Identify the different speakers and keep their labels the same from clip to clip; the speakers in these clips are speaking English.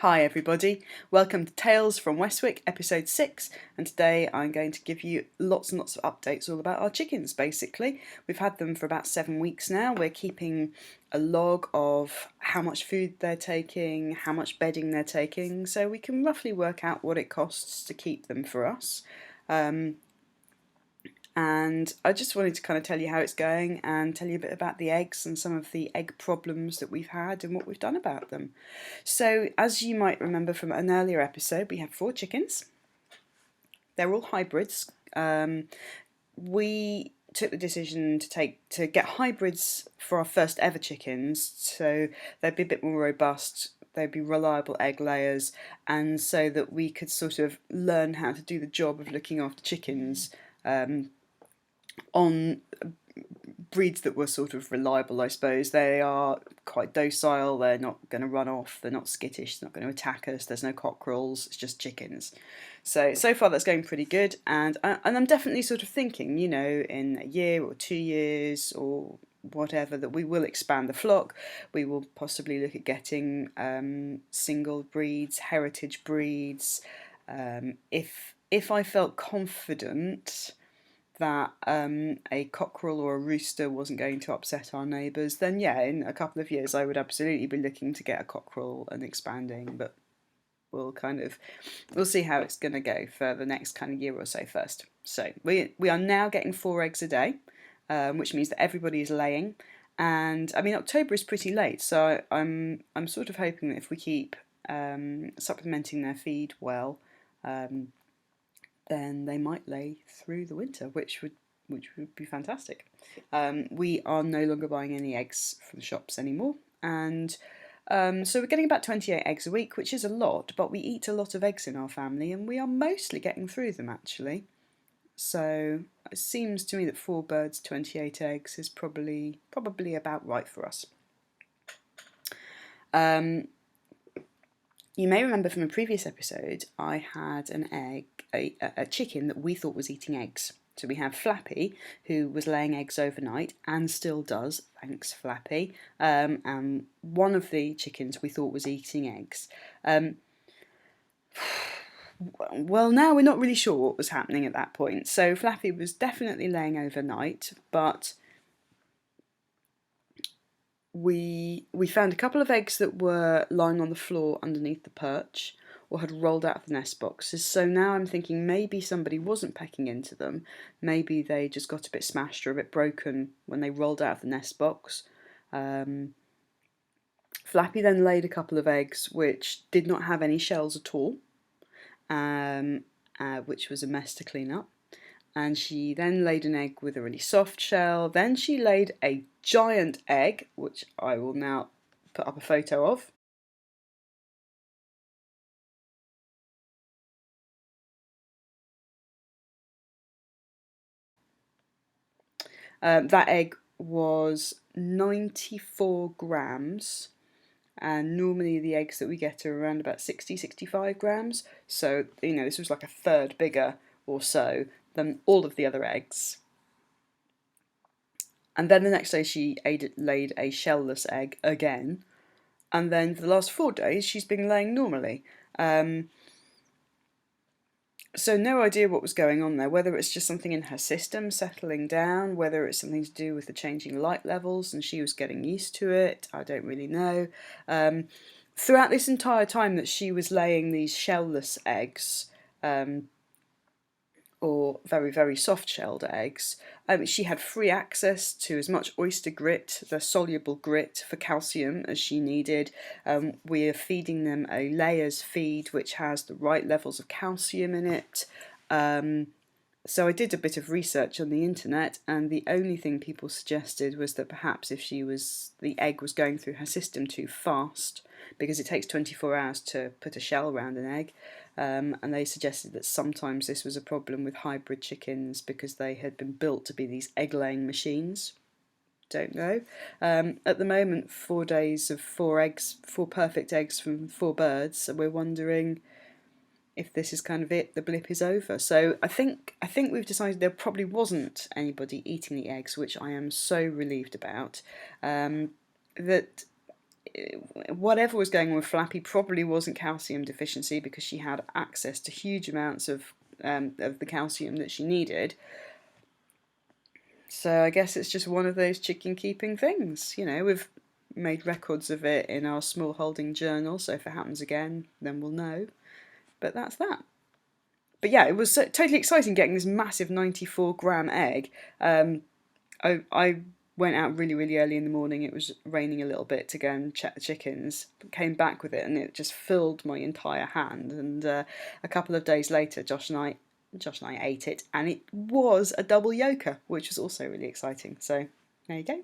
Speaker 1: Hi everybody, welcome to Tales from Westwick, episode 6, and today I'm going to give you lots and lots of updates all about our chickens basically. We've had them for about 7 weeks now. We're keeping a log of how much food they're taking, how much bedding they're taking, so we can roughly work out what it costs to keep them for us. And I just wanted to kind of tell you how it's going and tell you a bit about the eggs and some of the egg problems that we've had and what we've done about them. So, as you might remember from an earlier episode, we have 4 chickens. They're all hybrids. We took the decision to get hybrids for our first ever chickens, so they'd be a bit more robust. They'd be reliable egg layers, and so that we could sort of learn how to do the job of looking after chickens on breeds that were sort of reliable, I suppose. They are quite docile, they're not going to run off, they're not skittish, they're not going to attack us, there's no cockerels, it's just chickens. So far that's going pretty good, and I'm definitely sort of thinking, you know, in a year or 2 years or whatever, that we will expand the flock. We will possibly look at getting single breeds, heritage breeds. If I felt confident that a cockerel or a rooster wasn't going to upset our neighbours, then yeah, in a couple of years I would absolutely be looking to get a cockerel and expanding, but we'll see how it's going to go for the next kind of year or so first. So we are now getting 4 eggs a day, which means that everybody is laying, and I mean October is pretty late, so I'm sort of hoping that if we keep supplementing their feed well, then they might lay through the winter, which would be fantastic. We are no longer buying any eggs from the shops anymore, and so we're getting about 28 eggs a week, which is a lot, but we eat a lot of eggs in our family, and we are mostly getting through them actually. So it seems to me that 4 birds, 28 eggs is probably about right for us. You may remember from a previous episode, I had an egg, a chicken that we thought was eating eggs. So we have Flappy, who was laying eggs overnight and still does, thanks Flappy. And one of the chickens we thought was eating eggs. Well, now we're not really sure what was happening at that point. So Flappy was definitely laying overnight, but we found a couple of eggs that were lying on the floor underneath the perch or had rolled out of the nest boxes. So now I'm thinking maybe somebody wasn't pecking into them. Maybe they just got a bit smashed or a bit broken when they rolled out of the nest box. Flappy then laid a couple of eggs which did not have any shells at all, which was a mess to clean up. And she then laid an egg with a really soft shell. Then she laid a giant egg, which I will now put up a photo of. That egg was 94 grams, and normally the eggs that we get are around about 60-65 grams. So, you know, this was like a third bigger or so than all of the other eggs. And then the next day she laid a shellless egg again, and then for the last 4 days she's been laying normally. So no idea what was going on there, whether it's just something in her system settling down, whether it's something to do with the changing light levels and she was getting used to it, I don't really know. Throughout this entire time that she was laying these shellless eggs, or very, very soft-shelled eggs, she had free access to as much oyster grit, the soluble grit for calcium, as she needed. We are feeding them a layers feed which has the right levels of calcium in it. So I did a bit of research on the internet, and the only thing people suggested was that perhaps if the egg was going through her system too fast, because it takes 24 hours to put a shell around an egg, and they suggested that sometimes this was a problem with hybrid chickens because they had been built to be these egg-laying machines. Don't know. At the moment, 4 days of 4 eggs, 4 perfect eggs from 4 birds, so we're wondering if this is kind of it, the blip is over. So I think we've decided there probably wasn't anybody eating the eggs, which I am so relieved about. That whatever was going on with Flappy probably wasn't calcium deficiency, because she had access to huge amounts of the calcium that she needed. So I guess it's just one of those chicken keeping things. You know, we've made records of it in our small holding journal, so if it happens again, then we'll know. But that's that. But yeah, it was totally exciting getting this massive 94-gram egg. I went out really, really early in the morning. It was raining a little bit to go and check the chickens. Came back with it, and it just filled my entire hand. And a couple of days later, Josh and I ate it, and it was a double yolker, which was also really exciting. So there you go.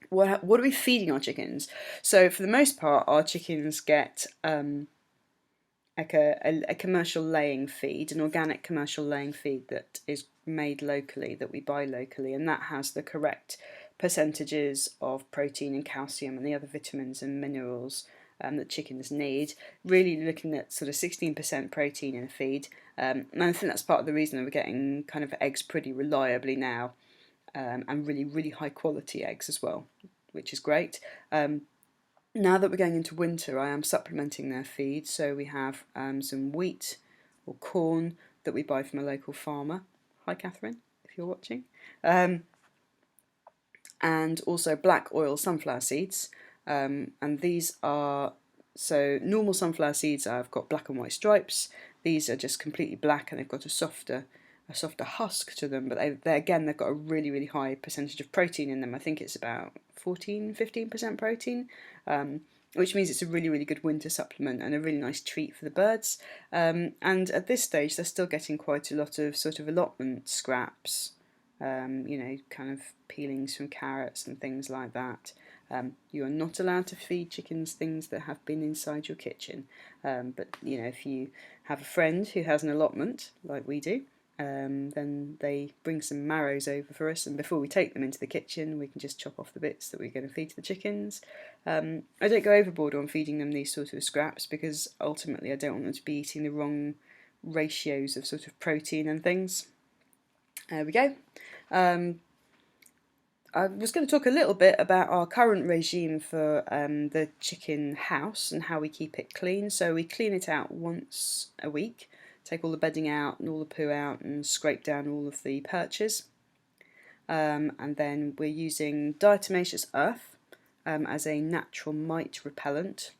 Speaker 1: What are we feeding our chickens? So for the most part, our chickens get like a commercial laying feed, an organic commercial laying feed that is made locally, that we buy locally, and that has the correct percentages of protein and calcium and the other vitamins and minerals that chickens need. Really looking at sort of 16% protein in a feed, and I think that's part of the reason that we're getting kind of eggs pretty reliably now, and really, really high quality eggs as well, which is great. Now that we're going into winter, I am supplementing their feed, so we have some wheat or corn that we buy from a local farmer. Hi Catherine, if you're watching. And also black oil sunflower seeds, and these are, so normal sunflower seeds have got black and white stripes. These are just completely black, and they've got a softer husk to them, but they've got a really, really high percentage of protein in them. I think it's about 15% protein, which means it's a really, really good winter supplement and a really nice treat for the birds. And at this stage, they're still getting quite a lot of sort of allotment scraps, you know, kind of peelings from carrots and things like that. You are not allowed to feed chickens things that have been inside your kitchen, but you know, if you have a friend who has an allotment like we do, then they bring some marrows over for us, and before we take them into the kitchen, we can just chop off the bits that we're going to feed to the chickens. I don't go overboard on feeding them these sort of scraps, because ultimately I don't want them to be eating the wrong ratios of sort of protein and things. There we go. I was going to talk a little bit about our current regime for the chicken house and how we keep it clean. So we clean it out once a week, take all the bedding out and all the poo out and scrape down all of the perches. And then we're using diatomaceous earth as a natural mite repellent.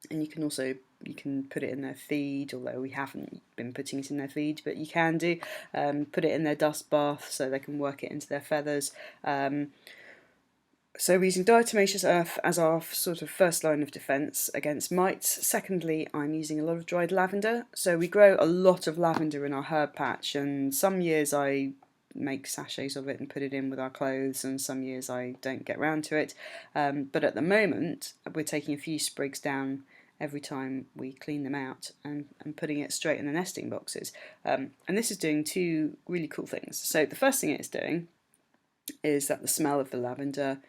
Speaker 1: And you can put it in their feed, although we haven't been putting it in their feed, but you can do. Put it in their dust bath so they can work it into their feathers. So we're using diatomaceous earth as our sort of first line of defence against mites. Secondly, I'm using a lot of dried lavender. So we grow a lot of lavender in our herb patch, and some years I make sachets of it and put it in with our clothes, and some years I don't get round to it. But at the moment, we're taking a few sprigs down every time we clean them out and putting it straight in the nesting boxes. And this is doing two really cool things. So the first thing it's doing is that the smell of the lavender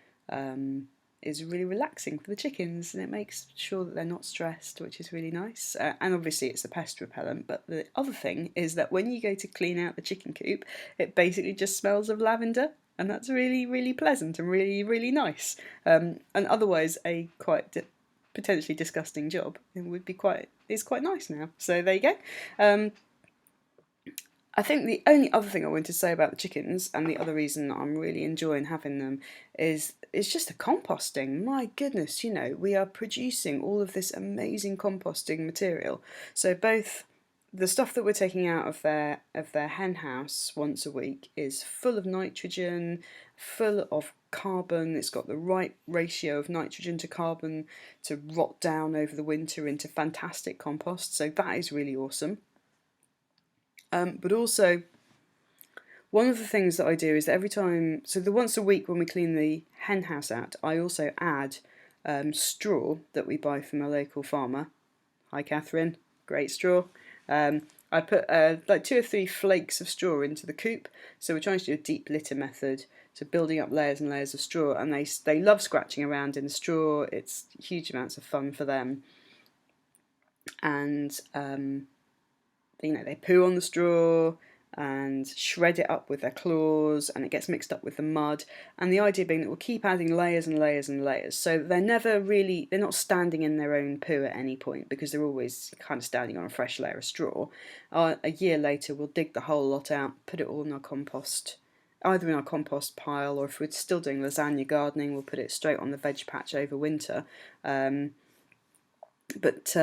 Speaker 1: is really relaxing for the chickens, and it makes sure that they're not stressed, which is really nice. And obviously it's a pest repellent, but the other thing is that when you go to clean out the chicken coop, it basically just smells of lavender, and that's really, really pleasant and really, really nice. And otherwise a quite potentially disgusting job, it's quite nice now. So there you go. I think the only other thing I wanted to say about the chickens, and the other reason I'm really enjoying having them, is just the composting. My goodness, you know, we are producing all of this amazing composting material. So both the stuff that we're taking out of their hen house once a week is full of nitrogen, full of carbon. It's got the right ratio of nitrogen to carbon to rot down over the winter into fantastic compost. So that is really awesome. But also, one of the things that I do is that every time, so the once a week when we clean the hen house out, I also add straw that we buy from a local farmer. Hi Catherine, great straw. I put like 2 or 3 flakes of straw into the coop. So we're trying to do a deep litter method, so building up layers and layers of straw, and they love scratching around in the straw. It's huge amounts of fun for them. And you know, they poo on the straw, and shred it up with their claws, and it gets mixed up with the mud. And the idea being that we'll keep adding layers and layers and layers, so they're not standing in their own poo at any point, because they're always kind of standing on a fresh layer of straw. A year later we'll dig the whole lot out, put it all in our compost, either in our compost pile, or if we're still doing lasagna gardening, we'll put it straight on the veg patch over winter. But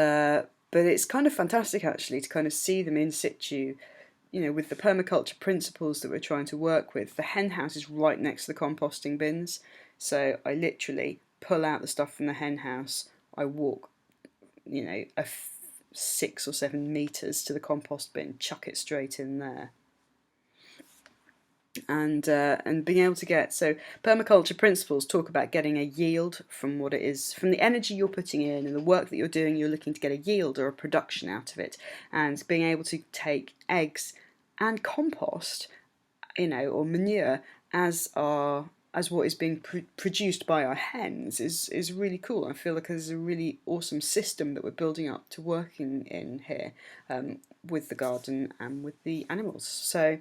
Speaker 1: it's kind of fantastic actually to kind of see them in situ, with the permaculture principles that we're trying to work with. The hen house is right next to the composting bins, so I literally pull out the stuff from the hen house, I walk, 6 or 7 metres to the compost bin, chuck it straight in there. And being able to get, so permaculture principles talk about getting a yield from what it is, from the energy you're putting in and the work that you're doing. You're looking to get a yield or a production out of it, and being able to take eggs and compost, or manure as what is being produced by our hens is really cool. I feel like there's a really awesome system that we're building up to working in here, with the garden and with the animals. So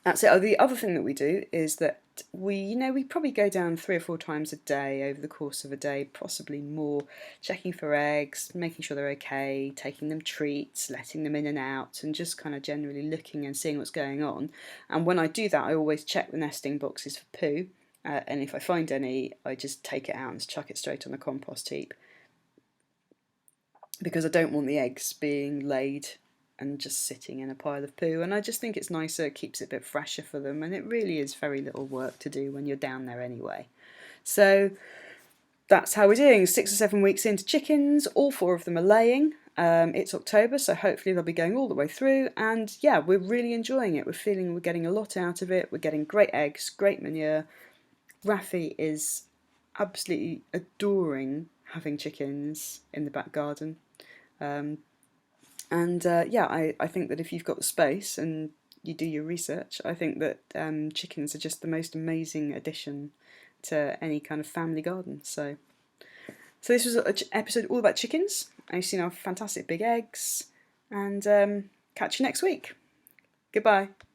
Speaker 1: that's it. Oh, the other thing that we do is that we probably go down 3 or 4 times a day over the course of a day, possibly more, checking for eggs, making sure they're okay, taking them treats, letting them in and out, and just kind of generally looking and seeing what's going on. And when I do that, I always check the nesting boxes for poo, and if I find any, I just take it out and chuck it straight on the compost heap, because I don't want the eggs being laid and just sitting in a pile of poo, and I just think it's nicer, it keeps it a bit fresher for them, and it really is very little work to do when you're down there anyway. So that's how we're doing. 6 or 7 weeks into chickens, all 4 of them are laying. It's October, so hopefully they'll be going all the way through, and yeah, we're really enjoying it. We're feeling we're getting a lot out of it. We're getting great eggs, great manure. Rafi is absolutely adoring having chickens in the back garden. I think that if you've got the space and you do your research, I think that chickens are just the most amazing addition to any kind of family garden. So this was an episode all about chickens. You've seen our fantastic big eggs, and catch you next week. Goodbye.